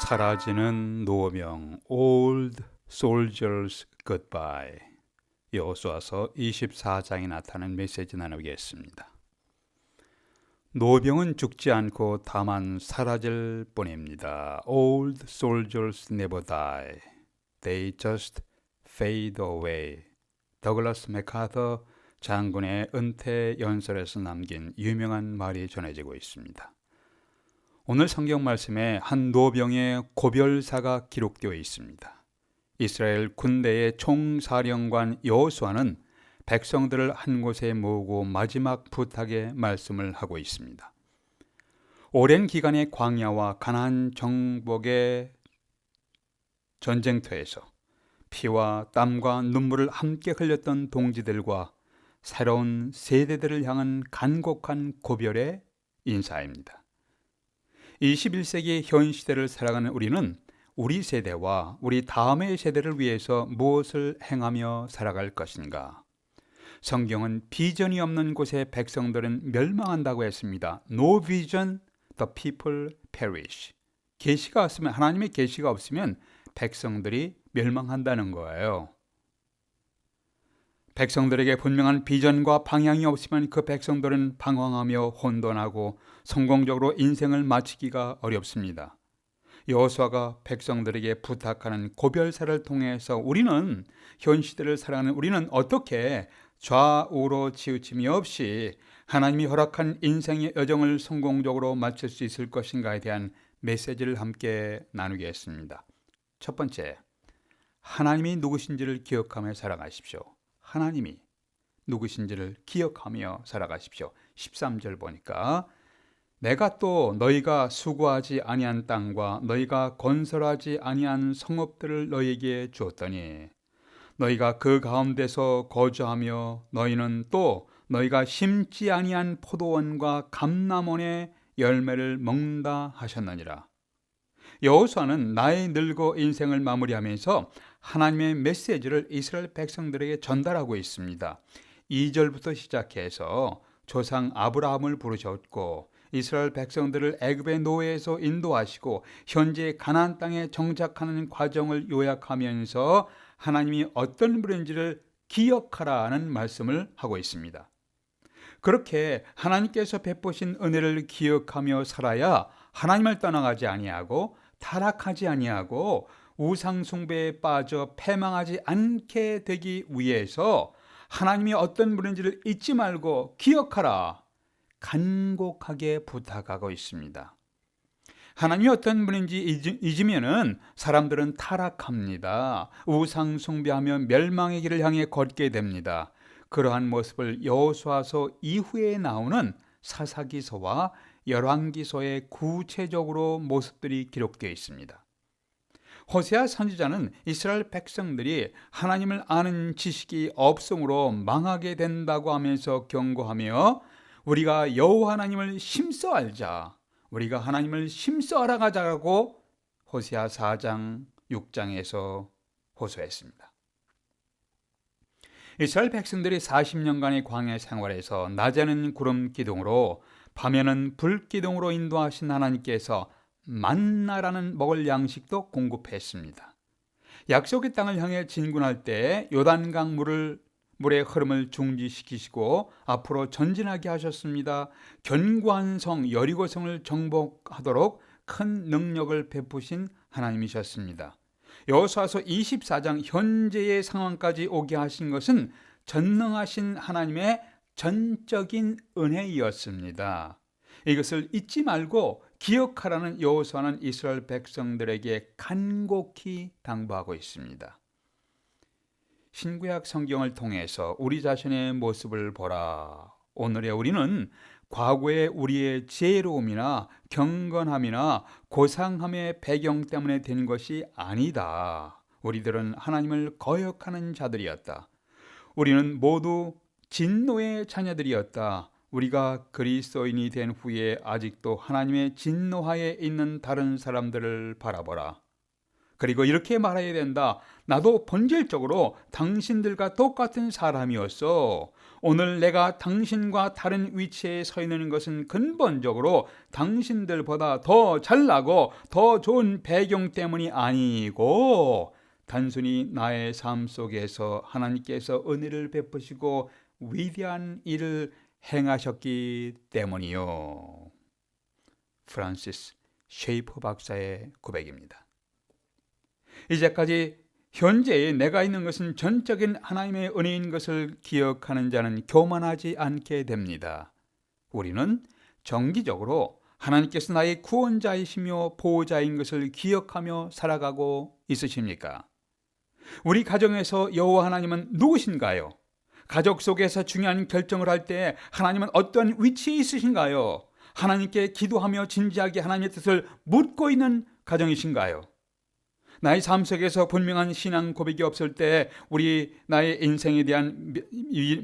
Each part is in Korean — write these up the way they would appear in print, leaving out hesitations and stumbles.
사라지는 노병 Old Soldiers Goodbye. 여호수아서 24장에 나타나는 메시지 나누겠습니다. 노병은 죽지 않고 다만 사라질 뿐입니다. Old soldiers never die. They just fade away. 더글라스 맥카더 장군의 은퇴 연설에서 남긴 유명한 말이 전해지고 있습니다. 오늘 성경 말씀에 한 노병의 고별사가 기록되어 있습니다. 이스라엘 군대의 총사령관 여호수아는 백성들을 한 곳에 모으고 마지막 부탁의 말씀을 하고 있습니다. 오랜 기간의 광야와 가나안 정복의 전쟁터에서 피와 땀과 눈물을 함께 흘렸던 동지들과 새로운 세대들을 향한 간곡한 고별의 인사입니다. 21세기 현 시대를 살아가는 우리는 우리 세대와 우리 다음의 세대를 위해서 무엇을 행하며 살아갈 것인가? 성경은 비전이 없는 곳의 백성들은 멸망한다고 했습니다. No vision, the people perish. 계시가 없으면, 하나님의 계시가 없으면 백성들이 멸망한다는 거예요. 백성들에게 분명한 비전과 방향이 없으면 그 백성들은 방황하며 혼돈하고 성공적으로 인생을 마치기가 어렵습니다. 여호수아가 백성들에게 부탁하는 고별사를 통해서 우리는 현 시대를 살아가는 우리는 어떻게 좌우로 치우침이 없이 하나님이 허락한 인생의 여정을 성공적으로 마칠 수 있을 것인가에 대한 메시지를 함께 나누겠습니다. 첫 번째, 하나님이 누구신지를 기억하며 살아가십시오. 하나님이 누구신지를 기억하며 살아가십시오. 13절 보니까 내가 또 너희가 수고하지 아니한 땅과 너희가 건설하지 아니한 성읍들을 너희에게 주었더니 너희가 그 가운데서 거주하며 너희는 또 너희가 심지 아니한 포도원과 감람원의 열매를 먹는다 하셨느니라. 여호수아는 나이 늙어 인생을 마무리하면서 하나님의 메시지를 이스라엘 백성들에게 전달하고 있습니다. 2절부터 시작해서 조상 아브라함을 부르셨고 이스라엘 백성들을 애굽의 노예에서 인도하시고 현재 가나안 땅에 정착하는 과정을 요약하면서 하나님이 어떤 분인지를 기억하라는 말씀을 하고 있습니다. 그렇게 하나님께서 베푸신 은혜를 기억하며 살아야 하나님을 떠나가지 아니하고 타락하지 아니하고 우상 숭배에 빠져 패망하지 않게 되기 위해서 하나님이 어떤 분인지를 잊지 말고 기억하라 간곡하게 부탁하고 있습니다. 하나님이 어떤 분인지 잊으면은 사람들은 타락합니다. 우상 숭배하며 멸망의 길을 향해 걷게 됩니다. 그러한 모습을 여호수아서 이후에 나오는 사사기서와 열왕기서에 구체적으로 모습들이 기록되어 있습니다. 호세아 선지자는 이스라엘 백성들이 하나님을 아는 지식이 없음으로 망하게 된다고 하면서 경고하며 우리가 여호와 하나님을 심써 알자, 우리가 하나님을 심써 알아가자고 호세아 4장 6장에서 호소했습니다. 이스라엘 백성들이 40년간의 광야 생활에서 낮에는 구름 기둥으로 밤에는 불 기둥으로 인도하신 하나님께서 만나라는 먹을 양식도 공급했습니다. 약속의 땅을 향해 진군할 때 요단강 물의 흐름을 중지시키시고 앞으로 전진하게 하셨습니다. 견고한 성 여리고성을 정복하도록 큰 능력을 베푸신 하나님이셨습니다. 여호수아서 24장 현재의 상황까지 오게 하신 것은 전능하신 하나님의 전적인 은혜였습니다. 이것을 잊지 말고 기억하라는 여호수아는 이스라엘 백성들에게 간곡히 당부하고 있습니다. 신구약 성경을 통해서 우리 자신의 모습을 보라. 오늘의 우리는 과거의 우리의 지혜로움이나 경건함이나 고상함의 배경 때문에 된 것이 아니다. 우리들은 하나님을 거역하는 자들이었다. 우리는 모두 진노의 자녀들이었다. 우리가 그리스도인이 된 후에 아직도 하나님의 진노하에 있는 다른 사람들을 바라보라. 그리고 이렇게 말해야 된다. 나도 본질적으로 당신들과 똑같은 사람이었어. 오늘 내가 당신과 다른 위치에 서 있는 것은 근본적으로 당신들보다 더 잘나고 더 좋은 배경 때문이 아니고 단순히 나의 삶 속에서 하나님께서 은혜를 베푸시고 위대한 일을 행하셨기 때문이요. 프란시스 쉐이퍼 박사의 고백입니다. 이제까지 현재 내가 있는 것은 전적인 하나님의 은혜인 것을 기억하는 자는 교만하지 않게 됩니다. 우리는 정기적으로 하나님께서 나의 구원자이시며 보호자인 것을 기억하며 살아가고 있으십니까? 우리 가정에서 여호와 하나님은 누구신가요? 가족 속에서 중요한 결정을 할 때 하나님은 어떤 위치에 있으신가요? 하나님께 기도하며 진지하게 하나님의 뜻을 묻고 있는 가정이신가요? 나의 삶 속에서 분명한 신앙 고백이 없을 때 나의 인생에 대한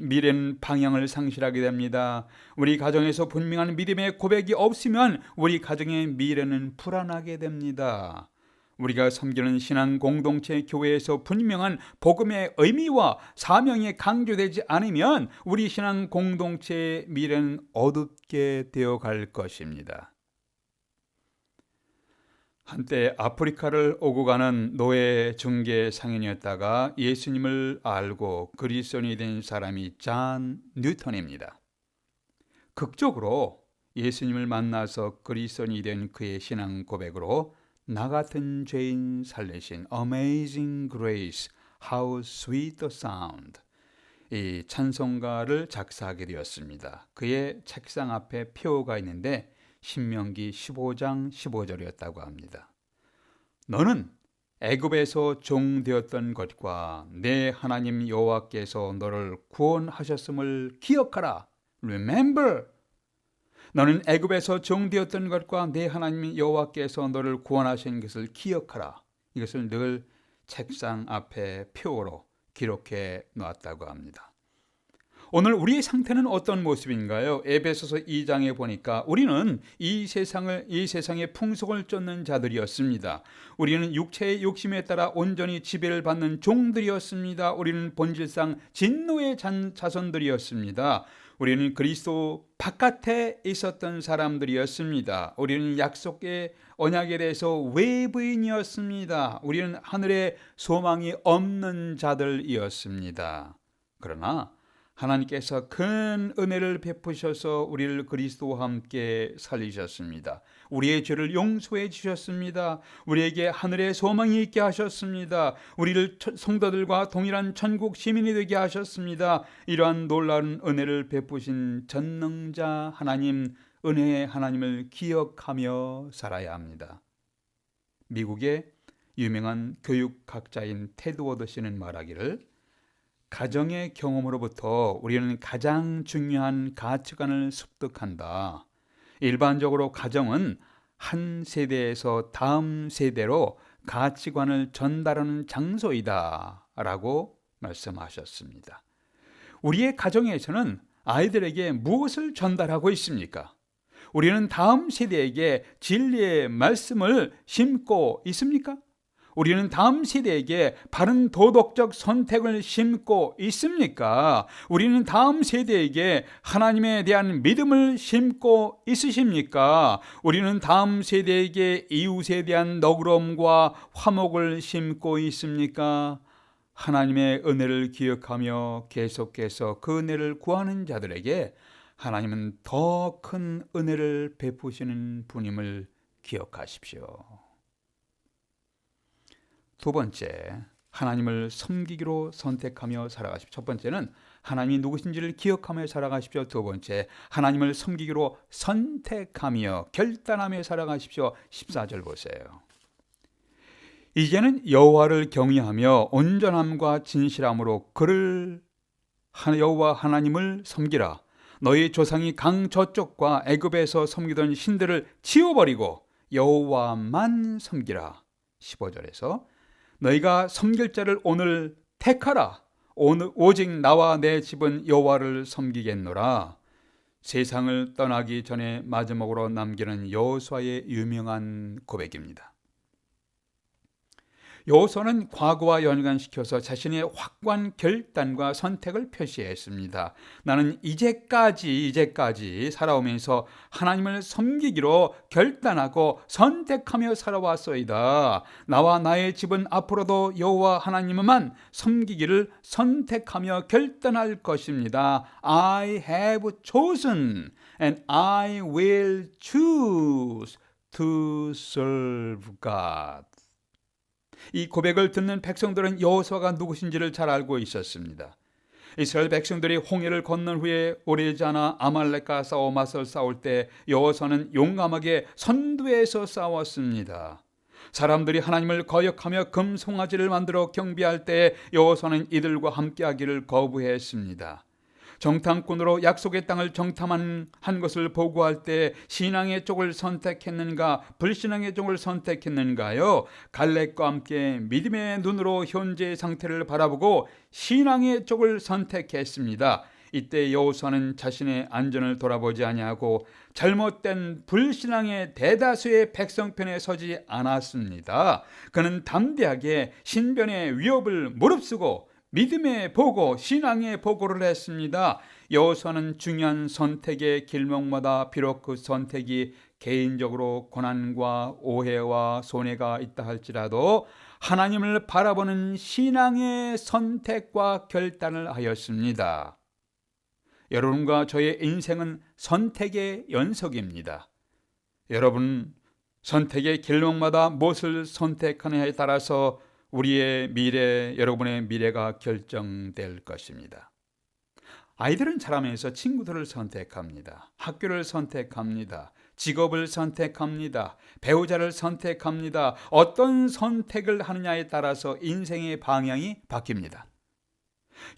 미래는 방향을 상실하게 됩니다. 우리 가정에서 분명한 믿음의 고백이 없으면 우리 가정의 미래는 불안하게 됩니다. 우리가 섬기는 신앙 공동체 교회에서 분명한 복음의 의미와 사명이 강조되지 않으면 우리 신앙 공동체의 미래는 어둡게 되어갈 것입니다. 한때 아프리카를 오고 가는 노예 중개 상인이었다가 예수님을 알고 그리스도인이 된 사람이 존 뉴턴입니다. 극적으로 예수님을 만나서 그리스도인이 된 그의 신앙 고백으로 나 같은 죄인 살리신 Amazing Grace, How Sweet the Sound, 이 찬송가를 작사하게 되었습니다. 그의 책상 앞에 표가 있는데 신명기 15장 15절이었다고 합니다. 너는 애굽에서 종되었던 것과 내 하나님 여호와께서 너를 구원하셨음을 기억하라. Remember. 너는 애굽에서 종되었던 것과 내 하나님 여호와께서 너를 구원하신 것을 기억하라. 이것을 늘 책상 앞에 표로 기록해 놓았다고 합니다. 오늘 우리의 상태는 어떤 모습인가요? 에베소서 2장에 보니까 우리는 이 세상의 풍속을 쫓는 자들이었습니다. 우리는 육체의 욕심에 따라 온전히 지배를 받는 종들이었습니다. 우리는 본질상 진노의 자손들이었습니다. 우리는 그리스도 바깥에 있었던 사람들이었습니다. 우리는 약속의 언약에 대해서 외부인이었습니다. 우리는 하늘에 소망이 없는 자들이었습니다. 그러나 하나님께서 큰 은혜를 베푸셔서 우리를 그리스도와 함께 살리셨습니다. 우리의 죄를 용서해 주셨습니다. 우리에게 하늘의 소망이 있게 하셨습니다. 우리를 성도들과 동일한 천국 시민이 되게 하셨습니다. 이러한 놀라운 은혜를 베푸신 전능자 하나님, 은혜의 하나님을 기억하며 살아야 합니다. 미국의 유명한 교육학자인 테드 워더씨는 말하기를 가정의 경험으로부터 우리는 가장 중요한 가치관을 습득한다. 일반적으로 가정은 한 세대에서 다음 세대로 가치관을 전달하는 장소이다 라고 말씀하셨습니다. 우리의 가정에서는 아이들에게 무엇을 전달하고 있습니까? 우리는 다음 세대에게 진리의 말씀을 심고 있습니까? 우리는 다음 세대에게 바른 도덕적 선택을 심고 있습니까? 우리는 다음 세대에게 하나님에 대한 믿음을 심고 있으십니까? 우리는 다음 세대에게 이웃에 대한 너그러움과 화목을 심고 있습니까? 하나님의 은혜를 기억하며 계속해서 그 은혜를 구하는 자들에게 하나님은 더 큰 은혜를 베푸시는 분임을 기억하십시오. 두 번째, 하나님을 섬기기로 선택하며 살아가십시오. 첫 번째는 하나님이 누구신지를 기억하며 살아가십시오. 두 번째, 하나님을 섬기기로 선택하며 결단하며 살아가십시오. 14절 보세요. 이제는 여호와를 경외하며 온전함과 진실함으로 그를 여호와 하나님을 섬기라. 너희 조상이 강 저쪽과 애굽에서 섬기던 신들을 치워버리고 여호와만 섬기라. 15절에서 너희가 섬길 자를 오늘 택하라. 오직 나와 내 집은 여호와를 섬기겠노라. 세상을 떠나기 전에 마지막으로 남기는 여호수아의 유명한 고백입니다. 여호수아는 과거와 연관시켜서 자신의 확고한 결단과 선택을 표시했습니다. 나는 이제까지 살아오면서 하나님을 섬기기로 결단하고 선택하며 살아왔소이다. 나와 나의 집은 앞으로도 여호와 하나님만 섬기기를 선택하며 결단할 것입니다. I have chosen and I will choose to serve God. 이 고백을 듣는 백성들은 여호수아가 누구신지를 잘 알고 있었습니다. 이스라엘 백성들이 홍해를 건넌 후에 오래지 않아 아말렉과 맞서 싸울 때 여호수아는 용감하게 선두에서 싸웠습니다. 사람들이 하나님을 거역하며 금송아지를 만들어 경배할 때 여호수아는 이들과 함께하기를 거부했습니다. 정탐꾼으로 약속의 땅을 정탐한 것을 보고할 때 신앙의 쪽을 선택했는가 불신앙의 쪽을 선택했는가요? 갈렙과 함께 믿음의 눈으로 현재의 상태를 바라보고 신앙의 쪽을 선택했습니다. 이때 여호수아는 자신의 안전을 돌아보지 아니하고 잘못된 불신앙의 대다수의 백성 편에 서지 않았습니다. 그는 담대하게 신변의 위협을 무릅쓰고 믿음의 보고, 신앙의 보고를 했습니다. 여호수아는 중요한 선택의 길목마다 비록 그 선택이 개인적으로 고난과 오해와 손해가 있다 할지라도 하나님을 바라보는 신앙의 선택과 결단을 하였습니다. 여러분과 저의 인생은 선택의 연속입니다. 여러분, 선택의 길목마다 무엇을 선택하느냐에 따라서 우리의 미래, 여러분의 미래가 결정될 것입니다. 아이들은 자라면서 친구들을 선택합니다. 학교를 선택합니다. 직업을 선택합니다. 배우자를 선택합니다. 어떤 선택을 하느냐에 따라서 인생의 방향이 바뀝니다.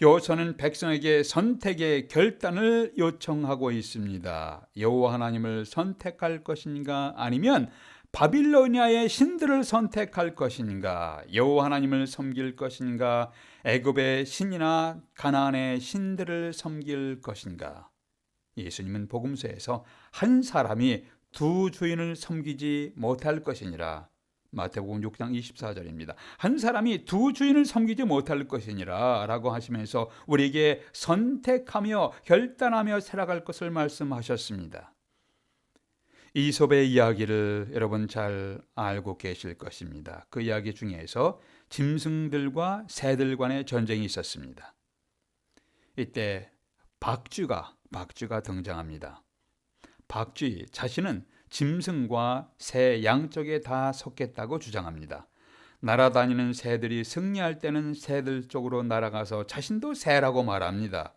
여호수아는 백성에게 선택의 결단을 요청하고 있습니다. 여호와 하나님을 선택할 것인가 아니면 바빌로니아의 신들을 선택할 것인가, 여호와 하나님을 섬길 것인가, 애굽의 신이나 가나안의 신들을 섬길 것인가. 예수님은 복음서에서 한 사람이 두 주인을 섬기지 못할 것이니라, 마태복음 6장 24절입니다. 한 사람이 두 주인을 섬기지 못할 것이니라 라고 하시면서 우리에게 선택하며 결단하며 살아갈 것을 말씀하셨습니다. 이솝의 이야기를 여러분 잘 알고 계실 것입니다. 그 이야기 중에서 짐승들과 새들 간의 전쟁이 있었습니다. 이때 박쥐가 등장합니다. 박쥐 자신은 짐승과 새 양쪽에 다 섰겠다고 주장합니다. 날아다니는 새들이 승리할 때는 새들 쪽으로 날아가서 자신도 새라고 말합니다.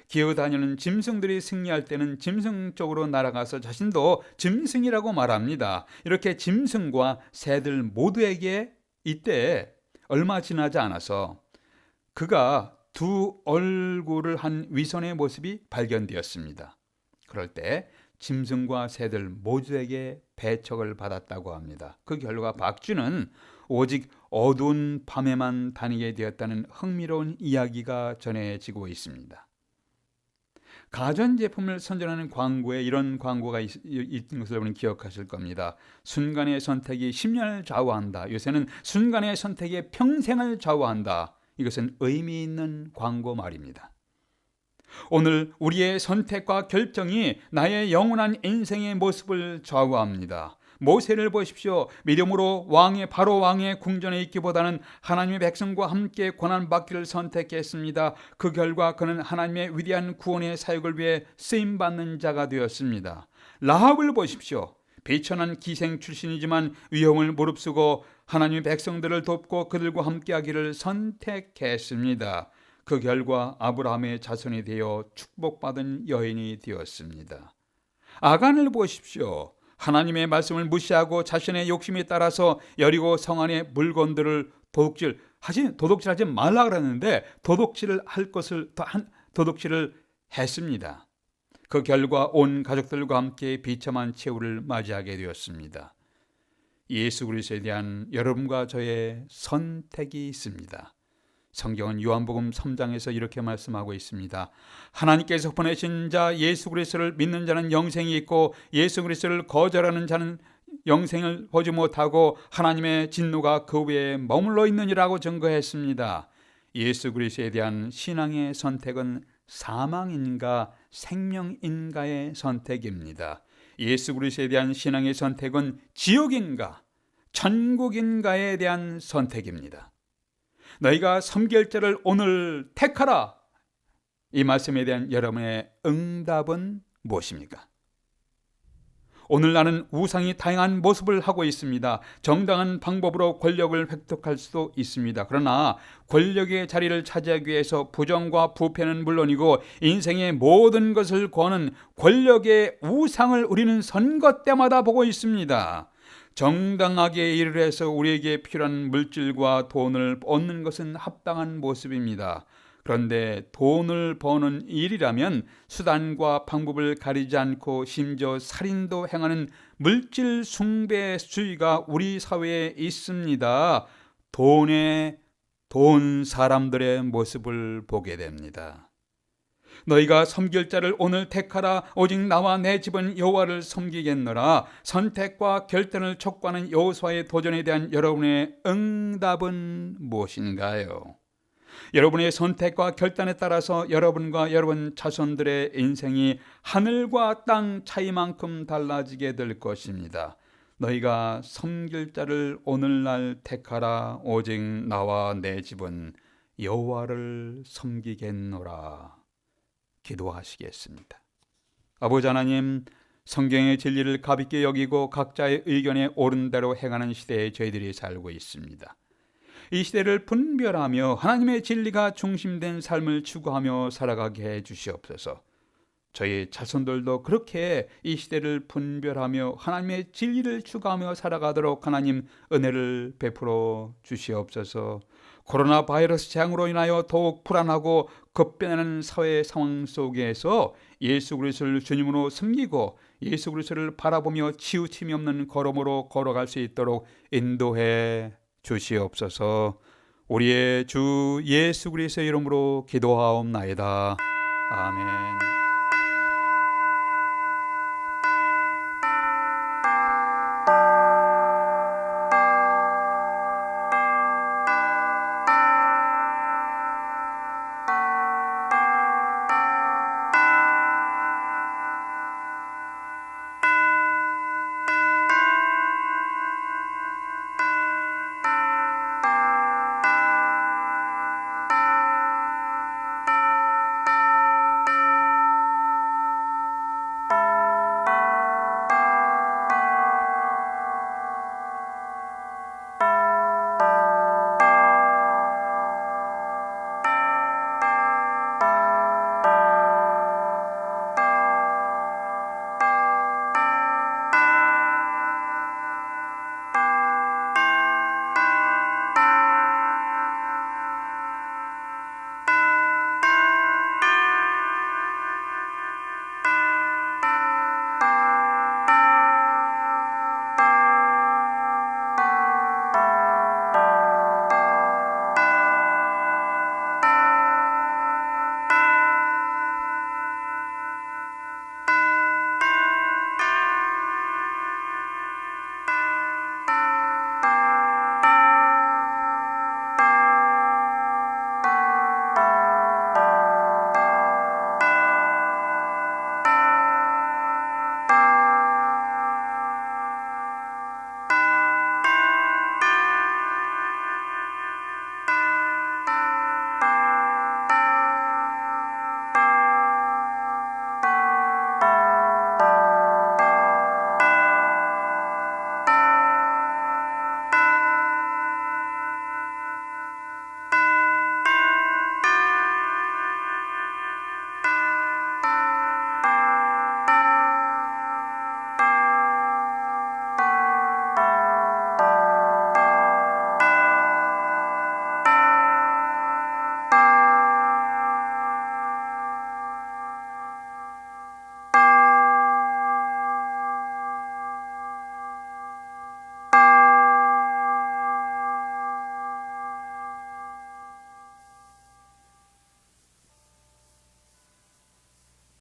기어다니는 짐승들이 승리할 때는 짐승 쪽으로 날아가서 자신도 짐승이라고 말합니다. 이렇게 짐승과 새들 모두에게 이때 얼마 지나지 않아서 그가 두 얼굴을 한 위선의 모습이 발견되었습니다. 그럴 때 짐승과 새들 모두에게 배척을 받았다고 합니다. 그 결과 박쥐는 오직 어두운 밤에만 다니게 되었다는 흥미로운 이야기가 전해지고 있습니다. 가전제품을 선전하는 광고에 이런 광고가 있는 것을 여러분 기억하실 겁니다. 순간의 선택이 10년을 좌우한다. 요새는 순간의 선택이 평생을 좌우한다. 이것은 의미 있는 광고 말입니다. 오늘 우리의 선택과 결정이 나의 영원한 인생의 모습을 좌우합니다. 모세를 보십시오. 믿음으로 바로 왕의 궁전에 있기보다는 하나님의 백성과 함께 고난받기를 선택했습니다. 그 결과 그는 하나님의 위대한 구원의 사역을 위해 쓰임받는 자가 되었습니다. 라합을 보십시오. 비천한 기생 출신이지만 위험을 무릅쓰고 하나님의 백성들을 돕고 그들과 함께하기를 선택했습니다. 그 결과 아브라함의 자손이 되어 축복받은 여인이 되었습니다. 아간을 보십시오. 하나님의 말씀을 무시하고 자신의 욕심에 따라서 여리고 성 안의 물건들을 도둑질하지 말라 그랬는데 도둑질을 했습니다. 그 결과 온 가족들과 함께 비참한 최후를 맞이하게 되었습니다. 예수 그리스도에 대한 여러분과 저의 선택이 있습니다. 성경은 요한복음 3장에서 이렇게 말씀하고 있습니다. 하나님께서 보내신 자 예수 그리스도를 믿는 자는 영생이 있고 예수 그리스도를 거절하는 자는 영생을 보지 못하고 하나님의 진노가 그 위에 머물러 있느니라고 증거했습니다. 예수 그리스도에 대한 신앙의 선택은 사망인가 생명인가의 선택입니다. 예수 그리스도에 대한 신앙의 선택은 지옥인가 천국인가에 대한 선택입니다. 너희가 섬길 자를 오늘 택하라. 이 말씀에 대한 여러분의 응답은 무엇입니까? 오늘 나는 우상이 다양한 모습을 하고 있습니다. 정당한 방법으로 권력을 획득할 수도 있습니다. 그러나 권력의 자리를 차지하기 위해서 부정과 부패는 물론이고 인생의 모든 것을 구하는 권력의 우상을 우리는 선거 때마다 보고 있습니다. 정당하게 일을 해서 우리에게 필요한 물질과 돈을 얻는 것은 합당한 모습입니다. 그런데 돈을 버는 일이라면 수단과 방법을 가리지 않고 심지어 살인도 행하는 물질 숭배주의가 우리 사회에 있습니다. 돈 사람들의 모습을 보게 됩니다. 너희가 섬길 자를 오늘 택하라. 오직 나와 내 집은 여호와를 섬기겠노라. 선택과 결단을 촉구하는 여호수아의 도전에 대한 여러분의 응답은 무엇인가요? 여러분의 선택과 결단에 따라서 여러분과 여러분 자손들의 인생이 하늘과 땅 차이만큼 달라지게 될 것입니다. 너희가 섬길 자를 오늘날 택하라. 오직 나와 내 집은 여호와를 섬기겠노라. 기도하시겠습니다. 아버지 하나님, 성경의 진리를 가볍게 여기고 각자의 의견에 옳은 대로 행하는 시대에 저희들이 살고 있습니다. 이 시대를 분별하며 하나님의 진리가 중심된 삶을 추구하며 살아가게 해 주시옵소서. 저희 자손들도 그렇게 이 시대를 분별하며 하나님의 진리를 추구하며 살아가도록 하나님 은혜를 베풀어 주시옵소서. 코로나 바이러스 재앙으로 인하여 더욱 불안하고 급변하는 사회 상황 속에서 예수 그리스도를 주님으로 섬기고 예수 그리스도를 바라보며 치우침이 없는 걸음으로 걸어갈 수 있도록 인도해 주시옵소서. 우리의 주 예수 그리스도의 이름으로 기도하옵나이다. 아멘.